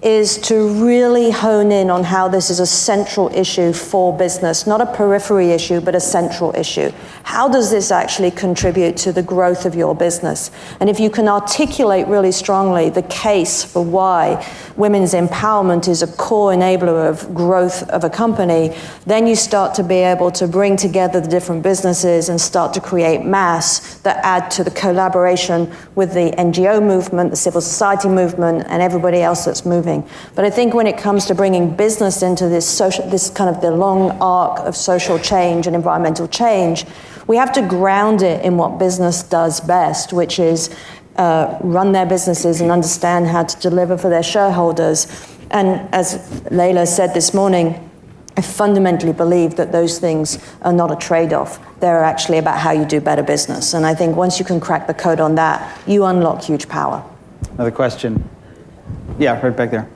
is to really hone in on how this is a central issue for business, not a periphery issue, but a central issue. How does this actually contribute to the growth of your business? And if you can articulate really strongly the case for why women's empowerment is a core enabler of growth of a company, then you start to be able to bring together the different businesses and start to create mass that add to the collaboration with the NGO movement, the civil society movement, and everybody else that's moving. But I think when it comes to bringing business into this kind of the long arc of social change and environmental change, we have to ground it in what business does best, which is run their businesses and understand how to deliver for their shareholders. And as Layla said this morning, I fundamentally believe that those things are not a trade-off. They're actually about how you do better business. And I think once you can crack the code on that, you unlock huge power. Another question. Yeah, right back there.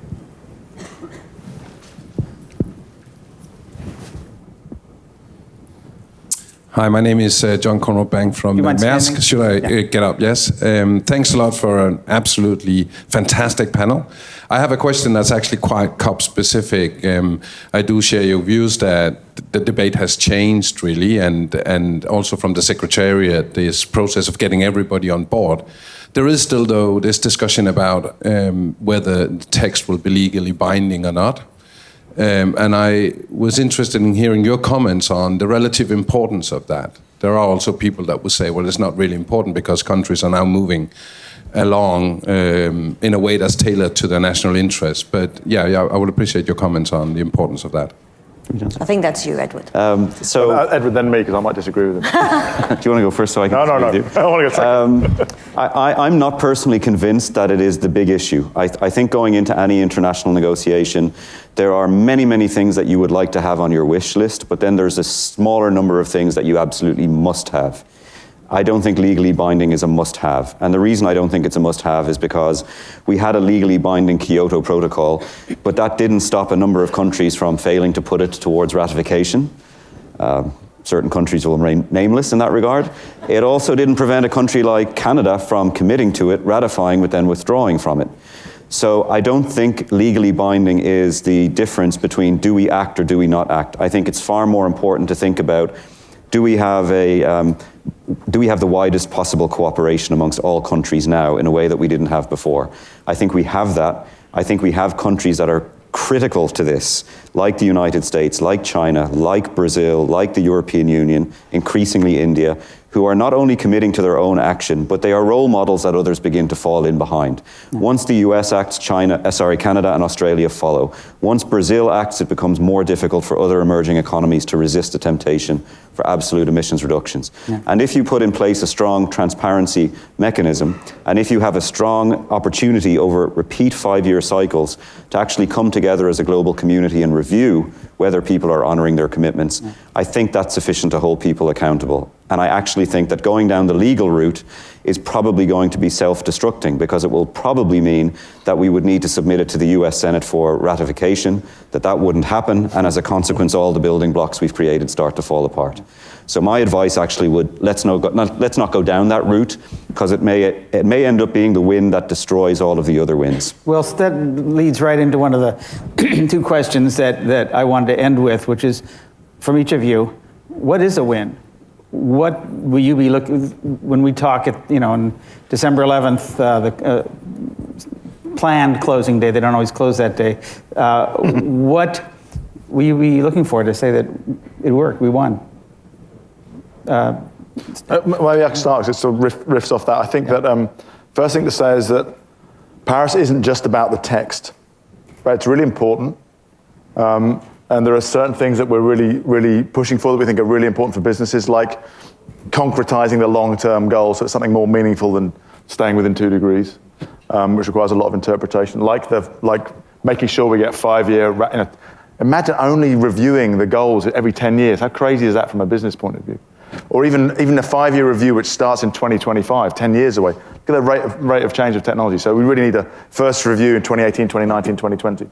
Hi, my name is John Conrad Bank from Maersk. Should I get up? Yes. Thanks a lot for an absolutely fantastic panel. I have a question that's actually quite COP specific. I do share your views that the debate has changed really, and also from the Secretariat, this process of getting everybody on board. There is still, though, this discussion about whether the text will be legally binding or not. And I was interested in hearing your comments on the relative importance of that. There are also people that would say, well, it's not really important because countries are now moving along in a way that's tailored to their national interest. But yeah, I would appreciate your comments on the importance of that. I think that's you, Edward. Edward, then me, because I might disagree with him. Do you want to go first so I can No. with you? I want to go second. I'm not personally convinced that it is the big issue. I think going into any international negotiation, there are many, many things that you would like to have on your wish list, but then there's a smaller number of things that you absolutely must have. I don't think legally binding is a must-have. And the reason I don't think it's a must-have is because we had a legally binding Kyoto Protocol, but that didn't stop a number of countries from failing to put it towards ratification. Certain countries will remain nameless in that regard. It also didn't prevent a country like Canada from committing to it, ratifying, but then withdrawing from it. So I don't think legally binding is the difference between do we act or do we not act. I think it's far more important to think about, do we have the widest possible cooperation amongst all countries now in a way that we didn't have before? I think we have that. I think we have countries that are critical to this, like the United States, like China, like Brazil, like the European Union, increasingly India, who are not only committing to their own action, but they are role models that others begin to fall in behind. Once the US acts, Canada and Australia follow. Once Brazil acts, it becomes more difficult for other emerging economies to resist the temptation for absolute emissions reductions. And if you put in place a strong transparency mechanism, and if you have a strong opportunity over repeat 5-year cycles to actually come together as a global community and review whether people are honoring their commitments, I think that's sufficient to hold people accountable. And I actually think that going down the legal route is probably going to be self-destructing, because it will probably mean that we would need to submit it to the US Senate for ratification, that wouldn't happen, and as a consequence all the building blocks we've created start to fall apart. So my advice actually would, let's not go down that route, because it may end up being the wind that destroys all of the other winds. Well, that leads right into one of the two questions that I wanted to end with, which is, from each of you, what is a win? What will you be looking, when we talk at, on December 11th, the planned closing day, they don't always close that day, what will you be looking for to say that it worked, we won? Maybe I can start, because it sort of riffs off that. I think that first thing to say is that Paris isn't just about the text, right? It's really important. And there are certain things that we're really, really pushing for that we think are really important for businesses, like concretizing the long-term goals, so it's something more meaningful than staying within 2 degrees, which requires a lot of interpretation, like making sure we get 5-year, imagine only reviewing the goals every 10 years. How crazy is that from a business point of view? Or even a 5-year review which starts in 2025, 10 years away. Look at the rate of change of technology. So we really need a first review in 2018, 2019, 2020.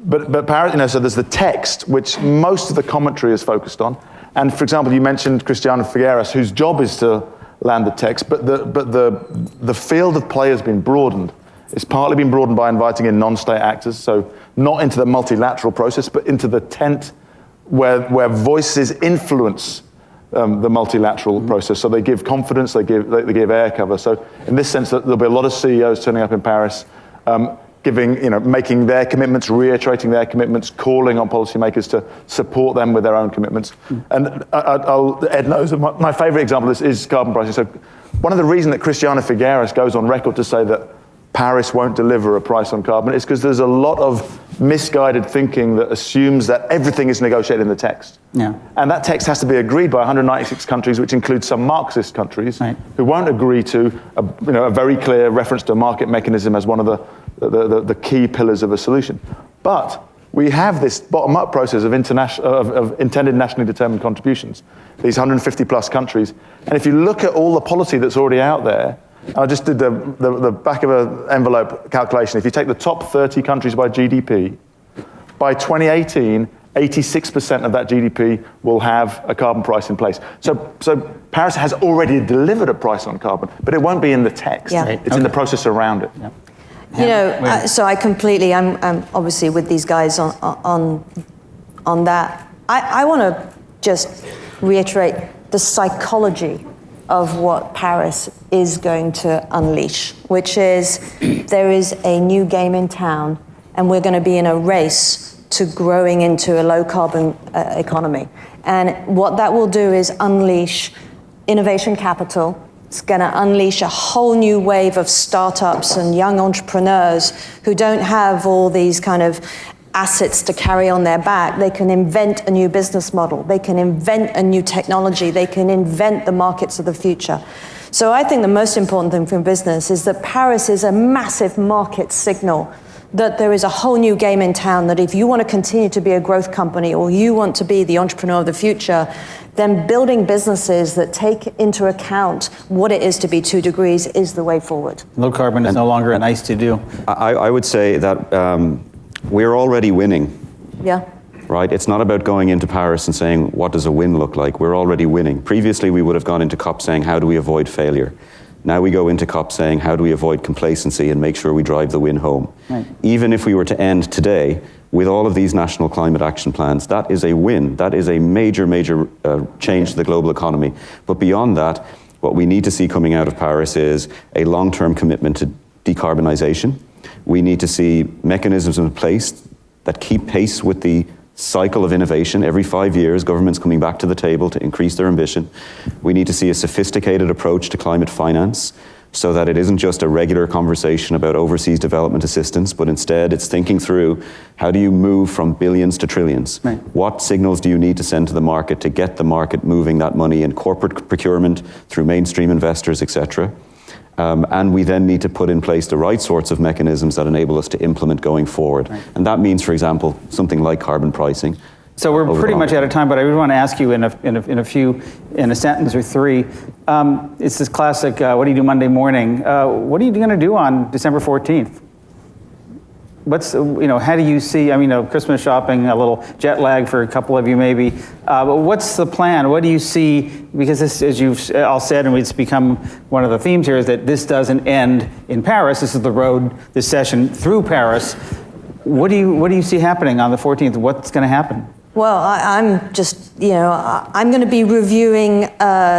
But Paris, so there's the text, which most of the commentary is focused on. And for example, you mentioned Christiana Figueres, whose job is to land the text, but the field of play has been broadened. It's partly been broadened by inviting in non-state actors, so not into the multilateral process, but into the tent where voices influence the multilateral process. So they give confidence, they give air cover. So in this sense, there'll be a lot of CEOs turning up in Paris, making their commitments, reiterating their commitments, calling on policymakers to support them with their own commitments. And Ed knows that my favorite example of this is carbon pricing. So one of the reasons that Christiana Figueres goes on record to say that Paris won't deliver a price on carbon is because there's a lot of misguided thinking that assumes that everything is negotiated in the text. Yeah. And that text has to be agreed by 196 countries, which includes some Marxist countries, right, who won't agree to a very clear reference to a market mechanism as one of the key pillars of a solution. But we have this bottom-up process of intended nationally determined contributions, these 150 plus countries. And if you look at all the policy that's already out there, I just did the back of an envelope calculation. If you take the top 30 countries by GDP, by 2018, 86% of that GDP will have a carbon price in place. So Paris has already delivered a price on carbon, but it won't be in the text. Yeah. It's in the process around it. Yeah. So I completely, I'm obviously with these guys on that. I want to just reiterate the psychology of what Paris is going to unleash, which is there is a new game in town, and we're going to be in a race to growing into a low carbon economy. And what that will do is unleash innovation capital. It's going to unleash a whole new wave of startups and young entrepreneurs who don't have all these kind of assets to carry on their back. They can invent a new business model. They can invent a new technology. They can invent the markets of the future. So I think the most important thing for business is that Paris is a massive market signal that there is a whole new game in town, that if you want to continue to be a growth company or you want to be the entrepreneur of the future, then building businesses that take into account what it is to be 2 degrees is the way forward. Low carbon is no longer nice to do. I would say that we're already winning. Yeah. Right? It's not about going into Paris and saying, what does a win look like? We're already winning. Previously, we would have gone into COP saying, how do we avoid failure? Now we go into COP saying, how do we avoid complacency and make sure we drive the win home? Right. Even if we were to end today, with all of these national climate action plans, that is a win. That is a major, major change to the global economy. But beyond that, what we need to see coming out of Paris is a long-term commitment to decarbonisation. We need to see mechanisms in place that keep pace with the cycle of innovation. Every 5 years, governments coming back to the table to increase their ambition. We need to see a sophisticated approach to climate finance so that it isn't just a regular conversation about overseas development assistance, but instead it's thinking through how do you move from billions to trillions? Right. What signals do you need to send to the market to get the market moving that money in corporate procurement, through mainstream investors, etc.? And we then need to put in place the right sorts of mechanisms that enable us to implement going forward. Right. And that means, for example, something like carbon pricing. So we're pretty much out of time, but I really want to ask you in a sentence or three. It's this classic, what do you do Monday morning? What are you going to do on December 14th? How do you see, Christmas shopping, a little jet lag for a couple of you maybe, but what's the plan? What do you see? Because this, as you've all said, and it's become one of the themes here, is that this doesn't end in Paris. This is the road, this session through Paris. What do you see happening on the 14th? What's going to happen? Well, I'm just, I'm going to be reviewing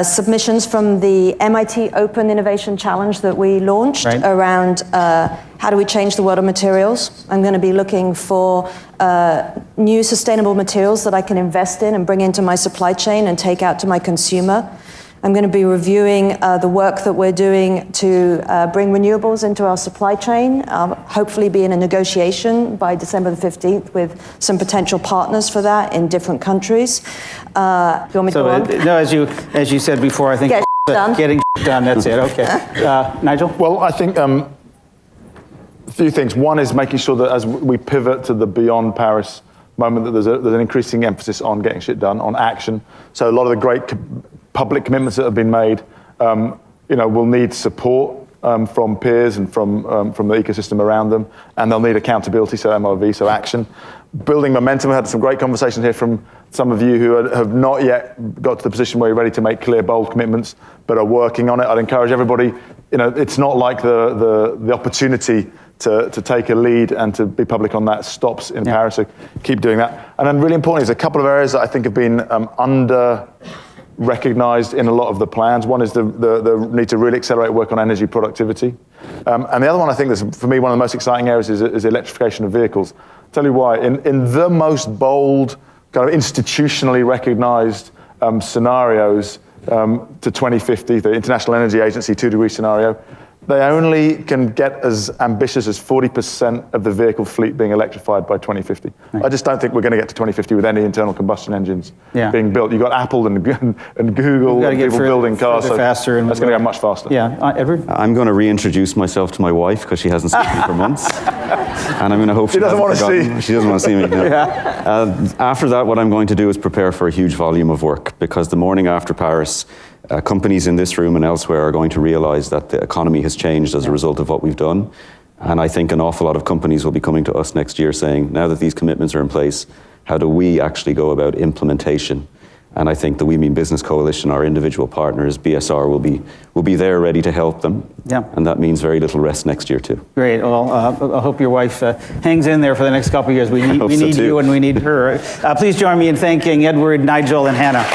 submissions from the MIT Open Innovation Challenge that we launched around how do we change the world of materials. I'm going to be looking for new sustainable materials that I can invest in and bring into my supply chain and take out to my consumer. I'm going to be reviewing the work that we're doing to bring renewables into our supply chain, hopefully be in a negotiation by December the 15th with some potential partners for that in different countries. Do you want me to go on? No, as you said before, I think getting done, that's it. Okay. Nigel? Well, I think a few things. One is making sure that as we pivot to the beyond Paris moment, that there's an increasing emphasis on getting shit done, on action. So a lot of the great public commitments that have been made, will need support from peers and from the ecosystem around them, and they'll need accountability, so MRV, so action. Building momentum. We had some great conversations here from some of you who have not yet got to the position where you're ready to make clear, bold commitments, but are working on it. I'd encourage everybody, it's not like the opportunity to take a lead and to be public on that stops in Paris, so keep doing that. And then really important is a couple of areas that I think have been under-recognized in a lot of the plans. One is the need to really accelerate work on energy productivity. And the other one I think is, for me, one of the most exciting areas is electrification of vehicles. I'll tell you why. In the most bold, kind of institutionally recognized scenarios to 2050, the International Energy Agency 2-degree scenario, they only can get as ambitious as 40% of the vehicle fleet being electrified by 2050. Right. I just don't think we're going to get to 2050 with any internal combustion engines being built. You've got Apple and Google and people building cars, so faster and that's going to go much faster. Yeah, Edward? I'm going to reintroduce myself to my wife because she hasn't seen me for months. And I'm going to hope she doesn't want to see. She doesn't want to see me. No. After that, what I'm going to do is prepare for a huge volume of work, because the morning after Paris, companies in this room and elsewhere are going to realize that the economy has changed as a result of what we've done. And I think an awful lot of companies will be coming to us next year saying, now that these commitments are in place, how do we actually go about implementation? And I think the We Mean Business Coalition, our individual partners, BSR, will be there ready to help them. Yeah. And that means very little rest next year too. Great. Well, I hope your wife hangs in there for the next couple of years. We need you and we need her. Please join me in thanking Edward, Nigel, and Hannah.